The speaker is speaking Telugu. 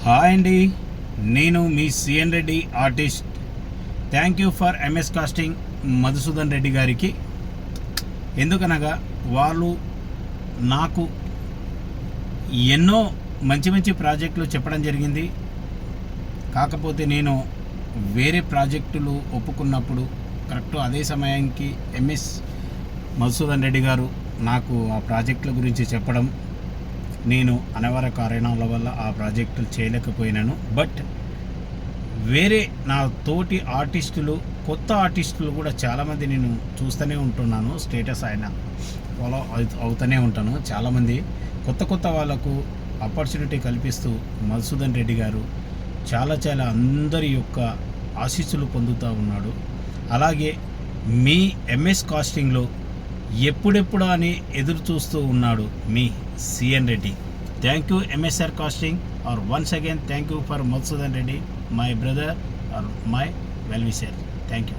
హాయ్ అండి, నేను మీ CN Reddy artist. Thank you for MS casting Madhusudan Reddy గారికి. ఎందుకనగా వాళ్ళు నాకు ఎన్నో మంచి మంచి ప్రాజెక్టులు చెప్పడం జరిగింది. కాకపోతే నేను వేరే ప్రాజెక్టులు ఒప్పుకున్నప్పుడు కరెక్ట్ అదే సమయానికి ఎంఎస్ మధుసూదన్ రెడ్డి గారు నాకు ఆ ప్రాజెక్టుల గురించి చెప్పడం, నేను అనివార్య కారణాల వల్ల ఆ ప్రాజెక్టులు చేయలేకపోయినాను. బట్ వేరే నా తోటి ఆర్టిస్టులు, కొత్త ఆర్టిస్టులు కూడా చాలామంది నేను చూస్తూనే ఉంటున్నాను. స్టేటస్ ఆయన ఫాలో అవుతూనే ఉంటాను. చాలామంది కొత్త వాళ్ళకు ఆపర్చునిటీ కల్పిస్తూ మధుసూదన్ రెడ్డి గారు చాలా అందరి యొక్క ఆశీస్సులు పొందుతూ ఉన్నాడు. అలాగే మీ ఎంఎస్ కాస్టింగ్లో ఎప్పుడెప్పుడు అని ఎదురు చూస్తూ ఉన్నాడు మీ CN Reddy. Thank you MSR casting, or once again thank you for Madhusudan Reddy, my brother or my well wisher. Thank you.